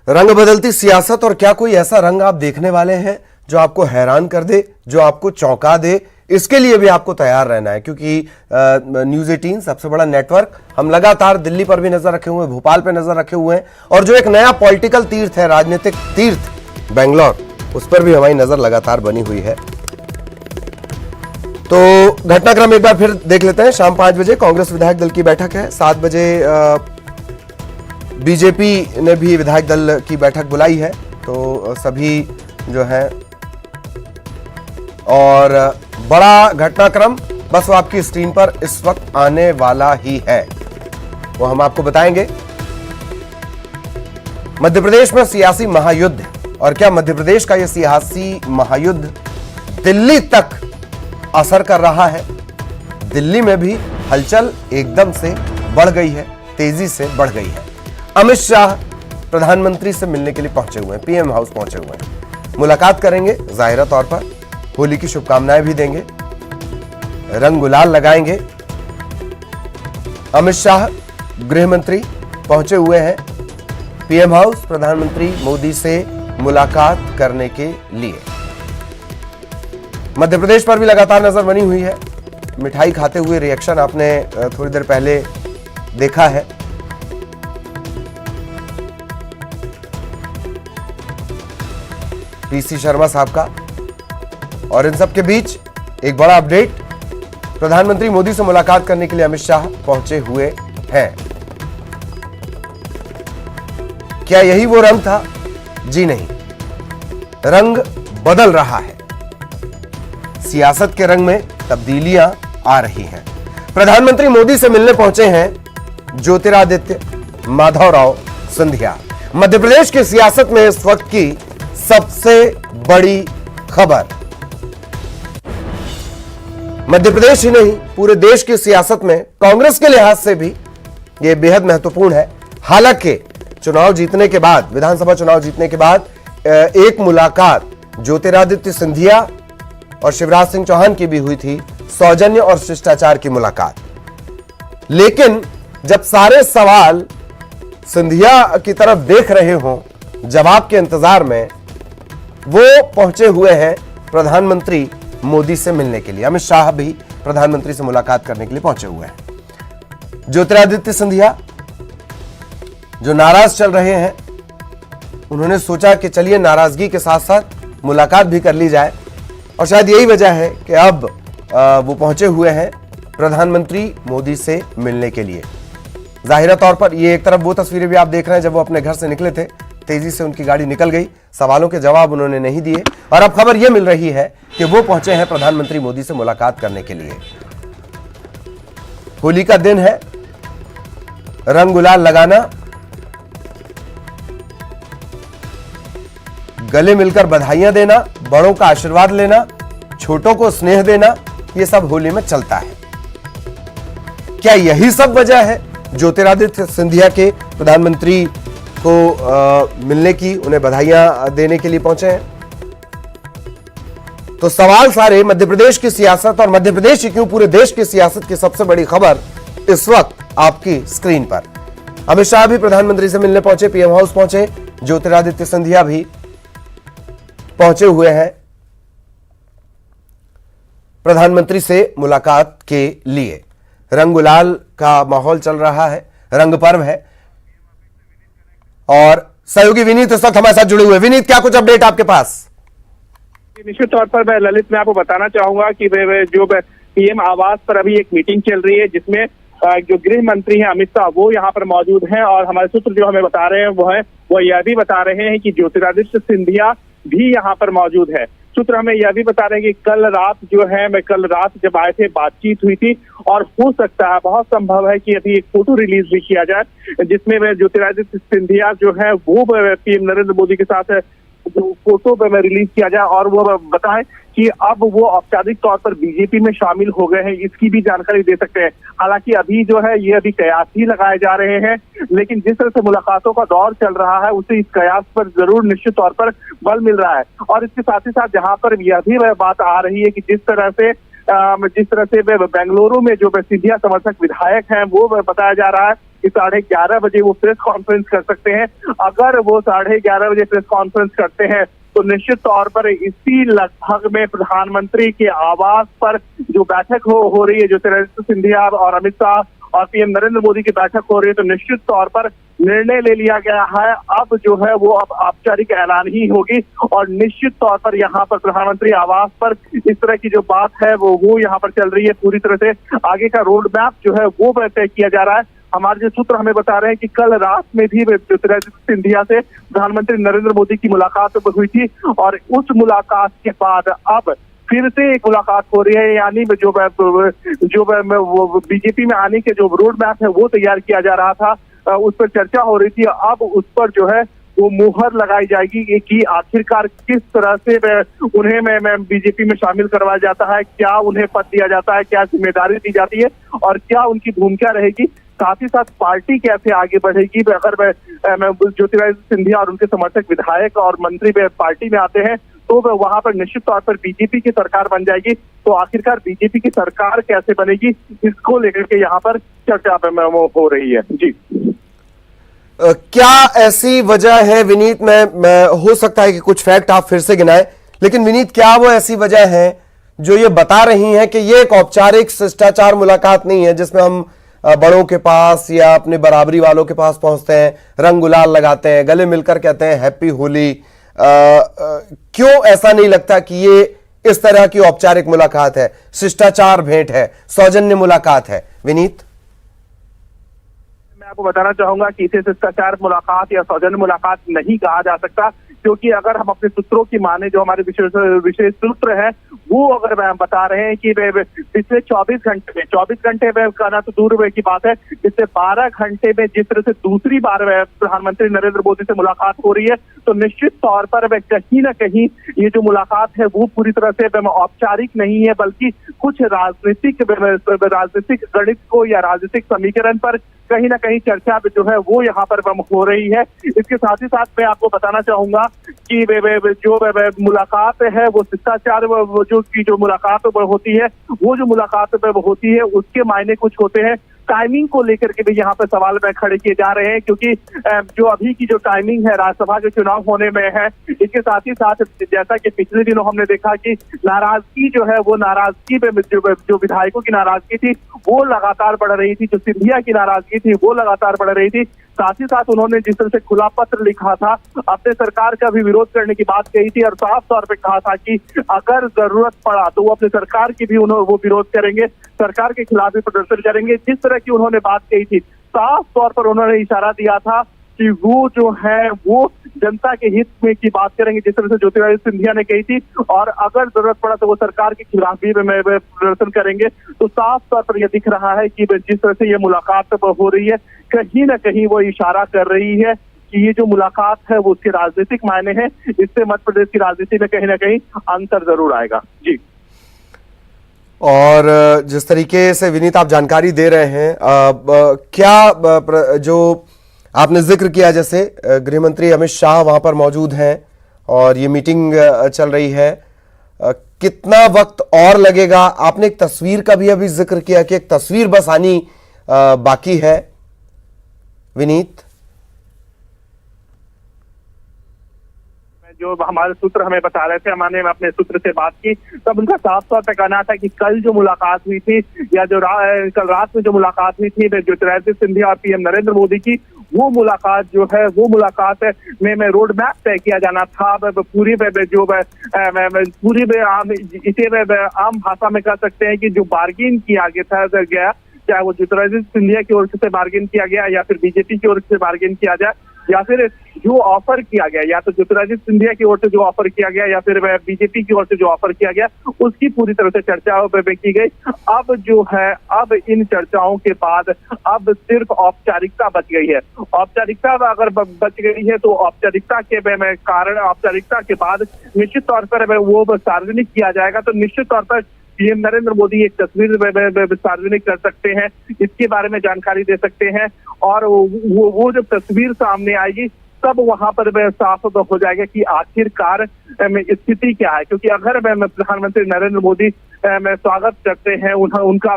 रंग बदलती सियासत, और क्या कोई ऐसा रंग आप देखने वाले हैं जो आपको हैरान कर दे, जो आपको चौंका दे? इसके लिए भी आपको तैयार रहना है, क्योंकि न्यूज़ 18 सबसे बड़ा नेटवर्क, हम लगातार दिल्ली पर भी नजर रखे हुए हैं, भोपाल पर नजर रखे हुए हैं, और जो एक नया पॉलिटिकल तीर्थ है, राजनीतिक तीर्थ बेंगलोर, उस पर भी हमारी नजर लगातार बनी हुई है। तो घटनाक्रम एक बार फिर देख लेते हैं। शाम 5 बजे कांग्रेस विधायक दल की बैठक है, 7 बजे बीजेपी ने भी विधायक दल की बैठक बुलाई है, तो सभी जो है, और बड़ा घटनाक्रम बस वो आपकी स्क्रीन पर इस वक्त आने वाला ही है, वो हम आपको बताएंगे। मध्य प्रदेश में सियासी महायुद्ध, और क्या मध्य प्रदेश का यह सियासी महायुद्ध दिल्ली तक असर कर रहा है? दिल्ली में भी हलचल एकदम से बढ़ गई है, तेजी से बढ़ गई है। अमित शाह प्रधानमंत्री से मिलने के लिए पहुंचे हुए हैं, पीएम हाउस पहुंचे हुए हैं, मुलाकात करेंगे, जाहिरा तौर पर होली की शुभकामनाएं भी देंगे, रंग गुलाल लगाएंगे। अमित शाह गृह मंत्री पहुंचे हुए हैं पीएम हाउस प्रधानमंत्री मोदी से मुलाकात करने के लिए। मध्य प्रदेश पर भी लगातार नजर बनी हुई है। मिठाई खाते हुए रिएक्शन आपने थोड़ी देर पहले देखा है। पीसी शर्मा साहब का, और इन सब के बीच एक बड़ा अपडेट, प्रधानमंत्री मोदी से मुलाकात करने के लिए अमित शाह पहुंचे हुए हैं। क्या यही वो रंग था? जी नहीं, रंग बदल रहा है, सियासत के रंग में तब्दीलियां आ रही हैं। प्रधानमंत्री मोदी से मिलने पहुंचे हैं ज्योतिरादित्य माधवराव सिंधिया। मध्य प्रदेश की सियासत में इस वक्त की सबसे बड़ी खबर, मध्य प्रदेश ही नहीं पूरे देश की सियासत में कांग्रेस के लिहाज से भी यह बेहद महत्वपूर्ण है। हालांकि चुनाव जीतने के बाद, विधानसभा चुनाव जीतने के बाद एक मुलाकात ज्योतिरादित्य सिंधिया और शिवराज सिंह चौहान की भी हुई थी, सौजन्य और शिष्टाचार की मुलाकात। लेकिन जब सारे सवाल सिंधिया की तरफ देख रहे हों, जवाब के इंतजार में, वो पहुंचे हुए हैं प्रधानमंत्री मोदी से मिलने के लिए। अमित शाह भी प्रधानमंत्री से मुलाकात करने के लिए पहुंचे हुए हैं। ज्योतिरादित्य सिंधिया जो नाराज चल रहे हैं, उन्होंने सोचा कि चलिए नाराजगी के साथ साथ मुलाकात भी कर ली जाए, और शायद यही वजह है कि अब वो पहुंचे हुए हैं प्रधानमंत्री मोदी से मिलने के लिए। जाहिरा तौर पर ये एक तरफ वो तस्वीरें भी आप देख रहे हैं जब वो अपने घर से निकले थे, तेजी से उनकी गाड़ी निकल गई, सवालों के जवाब उन्होंने नहीं दिए, और अब खबर यह मिल रही है कि वो पहुंचे हैं प्रधानमंत्री मोदी से मुलाकात करने के लिए। होली का दिन है, रंग गुलाल लगाना, गले मिलकर बधाइयां देना, बड़ों का आशीर्वाद लेना, छोटों को स्नेह देना, यह सब होली में चलता है। क्या यही सब वजह है ज्योतिरादित्य सिंधिया के प्रधानमंत्री को मिलने की, उन्हें बधाइयां देने के लिए पहुंचे हैं? तो सवाल सारे मध्य प्रदेश की सियासत, और मध्य प्रदेश ही क्यों पूरे देश की सियासत की सबसे बड़ी खबर इस वक्त आपकी स्क्रीन पर। अमित शाह भी प्रधानमंत्री से मिलने पहुंचे, पीएम हाउस पहुंचे, ज्योतिरादित्य सिंधिया भी पहुंचे हुए हैं प्रधानमंत्री से मुलाकात के लिए। रंग गुलाल का माहौल चल रहा है, रंग पर्व है, और सहयोगी विनीत इस वक्त हमारे साथ जुड़े हुए। विनीत, क्या कुछ अपडेट आपके पास? निश्चित तौर पर मैं ललित में आपको बताना चाहूंगा कि जो पीएम आवास पर अभी एक मीटिंग चल रही है, जिसमें जो गृह मंत्री हैं अमित शाह, वो यहाँ पर मौजूद हैं, और हमारे सूत्र जो हमें बता रहे हैं वो यह भी बता रहे हैं कि ज्योतिरादित्य सिंधिया भी यहाँ पर मौजूद है। सूत्र हमें यह भी बता रहे हैं कि कल रात जब आए थे, बातचीत हुई थी, और हो सकता है, बहुत संभव है कि अभी एक फोटो रिलीज भी किया जाए, जिसमें ज्योतिरादित्य सिंधिया जो है वो पीएम नरेंद्र मोदी के साथ जो फोटो में रिलीज किया जाए, और वो बताएं कि अब वो औपचारिक तौर पर बीजेपी में शामिल हो गए हैं, इसकी भी जानकारी दे सकते हैं। हालांकि अभी जो है ये अभी कयास ही लगाए जा रहे हैं, लेकिन जिस तरह से मुलाकातों का दौर चल रहा है, उससे इस कयास पर जरूर निश्चित तौर पर बल मिल रहा है। और इसके साथ ही साथ जहां पर यह भी बात आ रही है कि जिस तरह से बेंगलुरु में जो सिंधिया समर्थक विधायक हैं, वो बताया जा रहा है कि 11:30 बजे वो प्रेस कॉन्फ्रेंस कर सकते हैं। अगर वो 11:30 बजे प्रेस कॉन्फ्रेंस करते हैं तो निश्चित तौर पर इसी लगभग में प्रधानमंत्री के आवास पर जो बैठक हो रही है, ज्योतिरादित्य सिंधिया और अमित शाह और पीएम नरेंद्र मोदी की बैठक हो रही है, तो निश्चित तौर पर निर्णय ले लिया गया है। अब जो है वो अब औपचारिक ऐलान ही होगी और निश्चित तौर पर यहाँ पर प्रधानमंत्री आवास पर इस तरह की जो बात है वो यहाँ पर चल रही है। पूरी तरह से आगे का रोड मैप जो है वो तय किया जा रहा है। हमारे जो सूत्र हमें बता रहे हैं कि कल रात में भी ज्योतिरादित्य सिंधिया से प्रधानमंत्री नरेंद्र मोदी की मुलाकात हुई थी और उस मुलाकात के बाद अब फिर से एक मुलाकात हो रही है, यानी जो बीजेपी में आने के जो रोड मैप है वो तैयार किया जा रहा था, उस पर चर्चा हो रही थी। अब उस पर जो है वो मुहर लगाई जाएगी कि आखिरकार किस तरह से उन्हें बीजेपी में शामिल करवाया जाता है, क्या उन्हें पद दिया जाता है, क्या जिम्मेदारी दी जाती है और क्या उनकी भूमिका रहेगी, साथ ही साथ पार्टी कैसे आगे बढ़ेगी। अगर ज्योतिरादित्य सिंधिया और उनके समर्थक विधायक और मंत्री पार्टी में आते हैं तो वहां पर निश्चित तौर पर बीजेपी की सरकार बन जाएगी। तो आखिरकार बीजेपी की सरकार कैसे बनेगी, इसको लेकर के यहाँ पर चर्चा हो रही है। जी क्या ऐसी वजह है विनीत, मैं हो सकता है कि कुछ फैक्ट आप फिर से गिनाएं, लेकिन विनीत क्या वो ऐसी वजह है जो ये बता रही है कि ये एक औपचारिक शिष्टाचार मुलाकात नहीं है जिसमें हम बड़ों के पास या अपने बराबरी वालों के पास पहुंचते हैं, रंग गुलाल लगाते हैं, गले मिलकर कहते हैं हैप्पी होली। क्यों ऐसा नहीं लगता कि ये इस तरह की औपचारिक मुलाकात है, शिष्टाचार भेंट है, सौजन्य मुलाकात है? विनीत, मैं आपको बताना चाहूंगा कि इसे शिष्टाचार मुलाकात या सौजन्य मुलाकात नहीं कहा जा सकता, क्योंकि अगर हम अपने सूत्रों की माने, जो हमारे विशेष सूत्र है वो अगर बता रहे हैं कि पिछले 24 घंटे में कहना तो दूर की बात है, पिछले 12 घंटे में जिस तरह से दूसरी बार प्रधानमंत्री नरेंद्र मोदी से मुलाकात हो रही है, तो निश्चित तौर पर कहीं ना कहीं ये जो मुलाकात है वो पूरी तरह से औपचारिक नहीं है, बल्कि कुछ राजनीतिक गणित को या राजनीतिक समीकरण पर कहीं ना कहीं चर्चा जो है वो यहाँ पर हो रही है। इसके साथ ही साथ मैं आपको बताना चाहूंगा कि जो मुलाकात है वो शिष्टाचार जो मुलाकात होती है, वो जो मुलाकात होती है उसके मायने कुछ होते हैं। टाइमिंग को लेकर के भी यहाँ पर सवाल खड़े किए जा रहे हैं, क्योंकि जो अभी की जो टाइमिंग है राज्यसभा के चुनाव होने में है, इसके साथ ही साथ जैसा कि पिछले दिनों हमने देखा कि नाराजगी जो है वो नाराजगी में जो विधायकों की नाराजगी थी वो लगातार बढ़ रही थी, जो सिंधिया की नाराजगी थी वो लगातार बढ़ रही थी। साथ ही साथ उन्होंने जिस तरह से खुला पत्र लिखा था, अपने सरकार का भी विरोध करने की बात कही थी और साफ तौर पे कहा था कि अगर जरूरत पड़ा तो वो अपने सरकार की भी वो विरोध करेंगे, सरकार के खिलाफ भी प्रदर्शन करेंगे। जिस तरह की उन्होंने बात कही थी, साफ तौर पर उन्होंने इशारा दिया था कि वो जो है वो जनता के हित में की बात करेंगे, जिस तरह से ज्योतिरादित्य सिंधिया ने कही थी, और अगर जरूरत पड़ा तो वो सरकार के खिलाफ भी प्रदर्शन करेंगे। तो साफ तौर पर यह दिख रहा है कि जिस तरह से ये मुलाकात हो रही है, कहीं ना कहीं वो इशारा कर रही है कि ये जो मुलाकात है वो उसके राजनीतिक मायने हैं। इससे मध्य प्रदेश की राजनीति में कहीं ना कहीं अंतर जरूर आएगा। जी, और जिस तरीके से विनीत आप जानकारी दे रहे हैं, क्या जो आपने जिक्र किया, जैसे गृह मंत्री अमित शाह वहां पर मौजूद हैं और ये मीटिंग चल रही है, कितना वक्त और लगेगा? आपने एक तस्वीर का भी अभी जिक्र किया कि एक तस्वीर बस आनी बाकी है। विनीत, जो हमारे सूत्र हमें बता रहे थे, हमने अपने सूत्र से बात की, तब उनका साफ तौर पर कहना था कि कल जो मुलाकात हुई थी या जो कल रात में जो मुलाकात हुई थी ज्योतिरादित्य सिंधिया और पीएम नरेंद्र मोदी की, वो मुलाकात जो है वो मुलाकात में रोड मैप तय किया जाना था। पूरी इसे आम भाषा में कह सकते हैं कि जो बार्गेन किया गया, चाहे वो ज्योतिरादित्य सिंधिया की ओर से बार्गेन किया गया या फिर बीजेपी की ओर से बार्गेन किया जाए, या फिर जो ऑफर किया गया, या तो ज्योतिरादित्य सिंधिया की ओर से जो ऑफर किया गया या फिर बीजेपी की ओर से जो ऑफर किया गया, उसकी पूरी तरह से चर्चा की गई। अब जो है, अब इन चर्चाओं के बाद अब सिर्फ औपचारिकता बच गई है। औपचारिकता अगर बच गई है तो औपचारिकता के कारण, औपचारिकता के बाद निश्चित तौर पर वो सार्वजनिक किया जाएगा। तो निश्चित तौर पर पीएम नरेंद्र मोदी एक तस्वीर सार्वजनिक कर सकते हैं, इसके बारे में जानकारी दे सकते हैं, और वो जब तस्वीर सामने आएगी तब वहां पर साफ हो जाएगा कि आखिरकार स्थिति क्या है। क्योंकि अगर प्रधानमंत्री नरेंद्र मोदी स्वागत करते हैं, उनका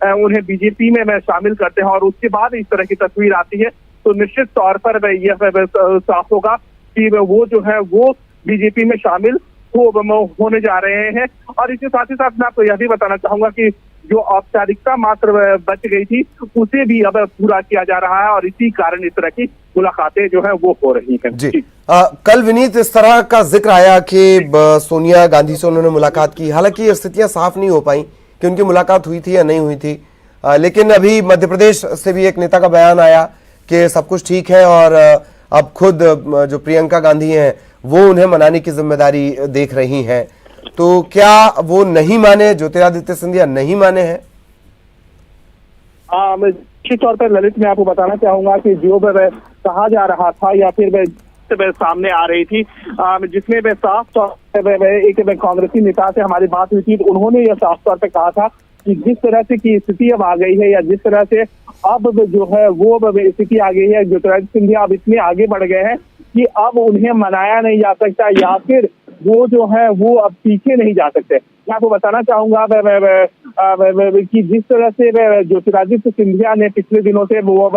उन्हें बीजेपी में शामिल करते हैं और उसके बाद इस तरह की तस्वीर आती है, तो निश्चित तौर पर यह साफ होगा कि वो जो है वो बीजेपी में शामिल होने जा रहे हैं। और इसके साथ ही साथ मैं आपको यह भी बताना चाहूंगा कि जो औपचारिकता मात्र बच गई थी उसे भी अब पूरा किया जा रहा है और इसी कारण इस तरह की मुलाकातें जो है वो हो रही हैं। जी कल विनीत इस तरह का जिक्र आया कि सोनिया गांधी से उन्होंने मुलाकात की, हालांकि ये स्थितियां साफ नहीं हो पाई कि उनकी मुलाकात हुई थी या नहीं हुई थी, लेकिन अभी मध्य प्रदेश से भी एक नेता का बयान आया कि सब कुछ ठीक है और अब खुद जो प्रियंका गांधी हैं वो उन्हें मनाने की जिम्मेदारी देख रही हैं। तो क्या वो नहीं माने, ज्योतिरादित्य सिंधिया नहीं माने हैं? निश्चित तौर पर ललित मैं आपको बताना चाहूंगा कि जो कहा जा रहा था या फिर सामने आ रही थी, जिसमें वे साफ तौर पर एक कांग्रेसी नेता से हमारी बात हुई थी, तो उन्होंने यह साफ तौर पर कहा था कि जिस तरह से की स्थिति अब आ गई है या जिस तरह से अब जो है वो स्थिति आ गई है, ज्योतिरादित्य सिंधिया अब इतने आगे बढ़ गए हैं कि अब उन्हें मनाया नहीं जा सकता या फिर वो जो है वो अब पीछे नहीं जा सकते। मैं आपको बताना चाहूंगा कि जिस तरह से ज्योतिरादित्य सिंधिया ने पिछले दिनों से वो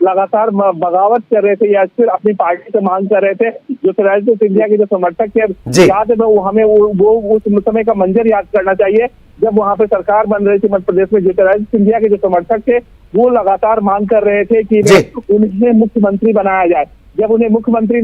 लगातार बगावत कर रहे थे या फिर अपनी पार्टी से मांग कर रहे थे, ज्योतिरादित्य सिंधिया के जो समर्थक थे, याद है हमें वो उस समय का मंजर याद करना चाहिए जब वहां पे सरकार बन रही थी मध्य प्रदेश में। ज्योतिरादित्य सिंधिया के जो समर्थक थे वो लगातार मांग कर रहे थे कि उन्हें मुख्यमंत्री बनाया जाए। जब उन्हें मुख्यमंत्री